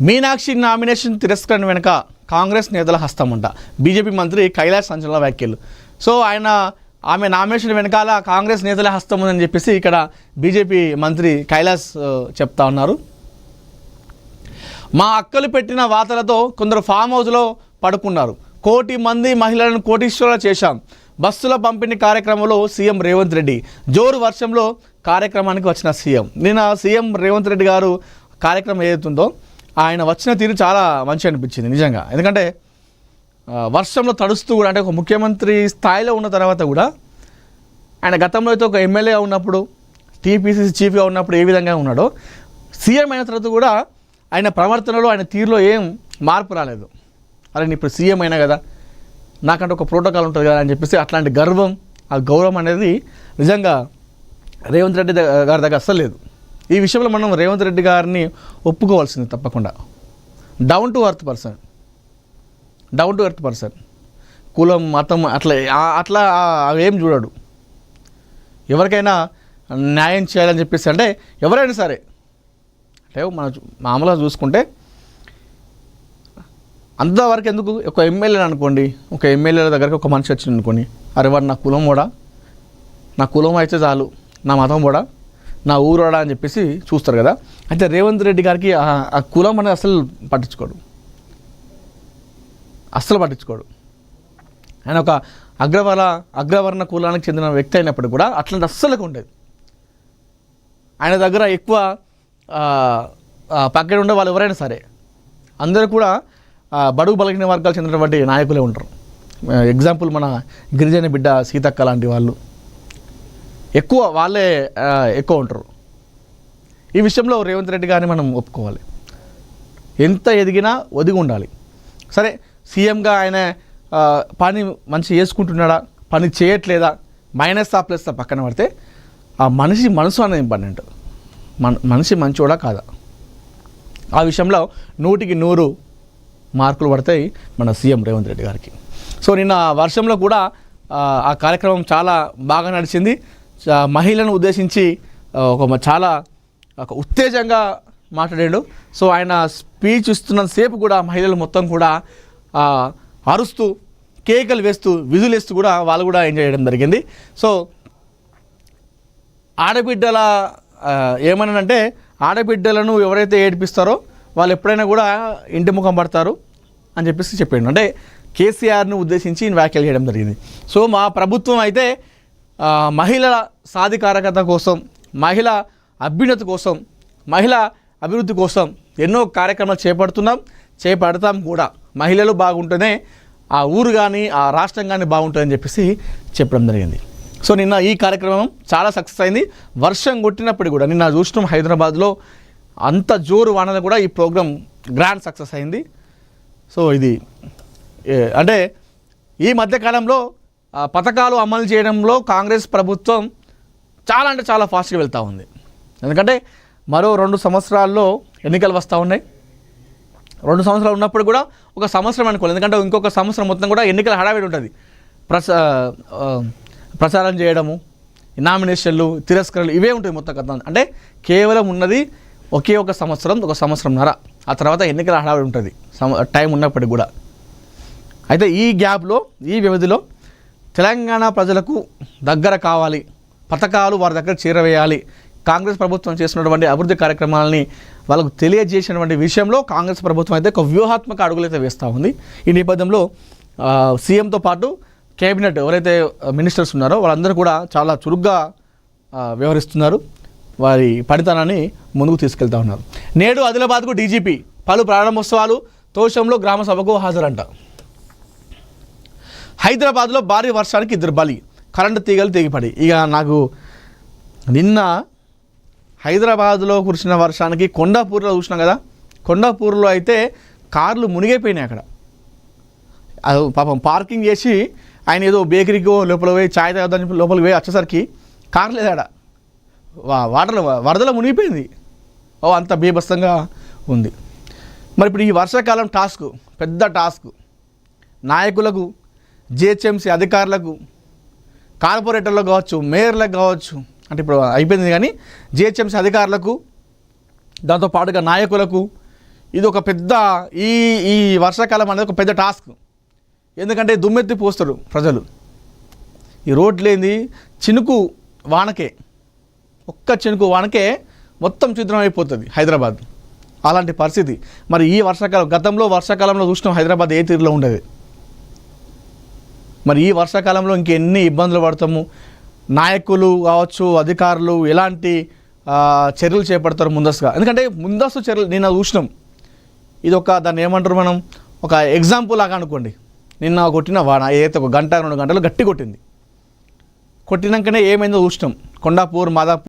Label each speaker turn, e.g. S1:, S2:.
S1: Meenakshi nomination తిరస్కరణ వెనుక కాంగ్రెస్ నేతల హస్తమంట. బీజేపీ మంత్రి కైలాష్ సంచలన వ్యాఖ్యలు. సో ఆమె నామినేషన్ వెనకాల కాంగ్రెస్ నేతల హస్తం ఉందని చెప్పేసి ఇక్కడ బీజేపీ మంత్రి కైలాష్ చెప్తా ఉన్నారు. మా అక్కలు పెట్టిన వాతలతో కొందరు ఫామ్ హౌస్లో పడుకున్నారు. 1 కోటి మంది మహిళలను కోటీశ్వరులు చేశాం. బస్సుల పంపిణీ కార్యక్రమంలో సీఎం రేవంత్ రెడ్డి. జోరు వర్షంలో కార్యక్రమానికి వచ్చిన నిన్న సీఎం రేవంత్ రెడ్డి గారు కార్యక్రమం ఏదైతుందో ఆయన వచ్చిన తీరు చాలా మంచి అనిపించింది నిజంగా. ఎందుకంటే వర్షంలో తడుస్తూ కూడా, అంటే ఒక ముఖ్యమంత్రి స్థాయిలో ఉన్న తర్వాత కూడా ఆయన గతంలో అయితే ఒక ఎమ్మెల్యేగా ఉన్నప్పుడు, టీపీసీసీ చీఫ్గా ఉన్నప్పుడు ఏ విధంగా ఉన్నాడో, సీఎం అయిన తర్వాత కూడా ఆయన ప్రవర్తనలో, ఆయన తీరులో ఏం మార్పు రాలేదు. అరే నేను ఇప్పుడు సీఎం అయినా కదా, నాకంటే ఒక ప్రోటోకాల్ ఉంటుంది కదా అని చెప్పేసి అట్లాంటి గర్వం, ఆ గౌరవం అనేది నిజంగా రేవంత్ రెడ్డి గారి దగ్గర అస్సలు లేదు. ఈ విషయంలో మనం రేవంత్ రెడ్డి గారిని ఒప్పుకోవాల్సింది తప్పకుండా. డౌన్ టు ఎర్త్ పర్సన్, కులం మతం అట్లా అవేం చూడడు. ఎవరికైనా న్యాయం చేయాలని చెప్పేసి, అంటే ఎవరైనా సరే, అంటే మనం మామూలుగా చూసుకుంటే అంతవరకు ఎందుకు, ఒక ఎమ్మెల్యేని అనుకోండి, ఒక ఎమ్మెల్యేల దగ్గరికి ఒక మనిషి వచ్చింది అనుకోండి, అరే వాడు నా కులం కూడా, నా కులం అయితే చాలు, నా మతం కూడా, నా ఊరోడా అని చెప్పేసి చూస్తారు కదా. అయితే రేవంత్ రెడ్డి గారికి ఆ కులం అనేది అసలు పట్టించుకోడు. ఆయన ఒక అగ్రవర్ణ కులానికి చెందిన వ్యక్తి అయినప్పుడు కూడా అట్లాంటి అస్సలకు ఉండేది. ఆయన దగ్గర ఎక్కువ పక్కన ఉండే వాళ్ళు ఎవరైనా సరే అందరూ కూడా బడుగు బలహీన వర్గాలు చెందినటువంటి నాయకులే ఉంటారు. ఎగ్జాంపుల్ మన గిరిజన బిడ్డ సీతక్క లాంటి వాళ్ళు వాళ్ళే ఎక్కువ ఉంటారు. ఈ విషయంలో రేవంత్ రెడ్డి గారిని మనం ఒప్పుకోవాలి. ఎంత ఎదిగినా ఒదిగి ఉండాలి. సరే, సీఎంగా ఆయన పని మంచి చేసుకుంటున్నాడా, పని చేయట్లేదా, మైనస్ ఆ ప్లస్ పక్కన పడితే ఆ మనసు అనేది ఇంపార్టెంట్. మనిషి మంచోడా కాదా, ఆ విషయంలో 100కి 100 మార్కులు పడతాయి మన సీఎం రేవంత్ రెడ్డి గారికి. సో నిన్న వర్షంలో కూడా ఆ కార్యక్రమం చాలా బాగా నడిచింది. మహిళలను ఉద్దేశించి చాలా ఉత్తేజంగా మాట్లాడాడు. సో ఆయన స్పీచ్ ఇస్తున్నంతసేపు కూడా మహిళలు మొత్తం కూడా అరుస్తూ, కేకలు వేస్తూ, విజులేస్తూ కూడా వాళ్ళు కూడా ఎంజాయ్ చేయడం జరిగింది. సో ఆడబిడ్డల ఏమనంటే, ఆడబిడ్డలను ఎవరైతే ఏడిపిస్తారో వాళ్ళు ఎప్పుడైనా కూడా ఇంటి ముఖం పడతారు అని చెప్పేసి చెప్పాడు. అంటే కేసీఆర్ను ఉద్దేశించి వ్యాఖ్యలు చేయడం జరిగింది. సో మా ప్రభుత్వం అయితే మహిళల సాధికారకత కోసం, మహిళ అభ్యున్నతి కోసం, మహిళ అభివృద్ధి కోసం ఎన్నో కార్యక్రమాలు చేపడతాం కూడా. మహిళలు బాగుంటేనే ఆ ఊరు కానీ ఆ రాష్ట్రం కానీ బాగుంటుందని చెప్పేసి చెప్పడం జరిగింది. సో నిన్న ఈ కార్యక్రమం చాలా సక్సెస్ అయింది. వర్షం కొట్టినప్పుడు కూడా నిన్న చూసినాం హైదరాబాద్లో అంత జోరు వానలు కూడా ఈ ప్రోగ్రాం గ్రాండ్ సక్సెస్ అయింది. సో ఇది అంటే ఈ మధ్యకాలంలో పథకాలు అమలు చేయడంలో కాంగ్రెస్ ప్రభుత్వం చాలా ఫాస్ట్గా వెళ్తూ ఉంది. ఎందుకంటే మరో 2 సంవత్సరాల్లో ఎన్నికలు వస్తూ ఉన్నాయి. 2 సంవత్సరాలు ఉన్నప్పుడు కూడా ఒక సంవత్సరం అనుకోవాలి. ఎందుకంటే ఇంకొక సంవత్సరం మొత్తం కూడా ఎన్నికల హడావిడి ఉంటుంది. ప్రచారం చేయడము, నామినేషన్లు, తిరస్కరణలు ఇవే ఉంటాయి మొత్తం కథ. అంటే కేవలం ఉన్నది ఒకే ఒక సంవత్సరంన్నర. ఆ తర్వాత ఎన్నికల హడావిడి ఉంటుంది టైం ఉన్నప్పటికి కూడా. అయితే ఈ గ్యాప్లో, ఈ వ్యవధిలో తెలంగాణ ప్రజలకు దగ్గర కావాలి, పథకాలు వారి దగ్గర చేరవేయాలి, కాంగ్రెస్ ప్రభుత్వం చేసినటువంటి అభివృద్ధి కార్యక్రమాలని వాళ్ళకు తెలియజేసినటువంటి విషయంలో కాంగ్రెస్ ప్రభుత్వం అయితే ఒక వ్యూహాత్మక అడుగులైతే వేస్తూ ఉంది. ఈ నేపథ్యంలో సీఎంతో పాటు కేబినెట్ ఎవరైతే మినిస్టర్స్ ఉన్నారో వాళ్ళందరూ కూడా చాలా చురుగ్గా వ్యవహరిస్తున్నారు. వారి పనితనాన్ని ముందుకు తీసుకెళ్తా ఉన్నారు. నేడు ఆదిలాబాద్కు డీజీపీ, పలు ప్రారంభోత్సవాలు, తోషంలో గ్రామ సభకు హాజరంట. హైదరాబాద్లో భారీ వర్షానికి 2 బలి, కరెంటు తీగలు తెగిపడి. ఇక నాకు నిన్న హైదరాబాద్లో కురిసిన వర్షానికి కొండాపూర్లో చూసినాం కదా, కొండాపూర్లో అయితే కార్లు మునిగైపోయినాయి. అక్కడ అది పాపం పార్కింగ్ చేసి ఆయన ఏదో బేకరీకో లోపల పోయి ఛాయ్ తాగడానికి లోపలికి పోయి వచ్చేసరికి కార్ లేదాడ, వరదలో మునిగిపోయింది. అంత బీభత్సంగా ఉంది. మరి ఇప్పుడు ఈ వర్షాకాలం పెద్ద టాస్క్ నాయకులకు, జిహెచ్ఎంసీ అధికారులకు, కార్పొరేటర్లకు కావచ్చు, మేయర్లకు కావచ్చు, అంటే ఇప్పుడు అయిపోయింది కానీ జిహెచ్ఎంసీ అధికారులకు, దాంతోపాటుగా నాయకులకు, ఇది ఒక పెద్ద ఈ ఈ వర్షాకాలం అనేది ఒక పెద్ద టాస్క్. ఎందుకంటే దుమ్మెత్తి పోస్తారు ప్రజలు. ఈ రోడ్లు ఏంది చినుకు వానకే, ఒక్క చినుకు వానకే మొత్తం చిత్రం అయిపోతుంది హైదరాబాద్. అలాంటి పరిస్థితి. మరి ఈ వర్షాకాలం, గతంలో వర్షాకాలంలో చూసినాం హైదరాబాద్ ఏ తీరులో ఉండేది. మరి ఈ వర్షాకాలంలో ఇంకెన్ని ఇబ్బందులు పడతాము. నాయకులు కావచ్చు, అధికారులు ఎలాంటి చర్యలు చేపడతారు ముందస్తుగా. ఎందుకంటే ముందస్తు చర్యలు నిన్న చూసినాం. ఇది ఒక దాన్ని ఏమంటారు మనం, ఒక ఎగ్జాంపుల్ లాగా అనుకోండి. నిన్న కొట్టిన వాన ఏదైతే ఒక గంట 2 గంటలు గట్టి కొట్టింది. కొట్టినాకనే ఏమైందో చూసినాం. కొండాపూర్, మాదాపూర్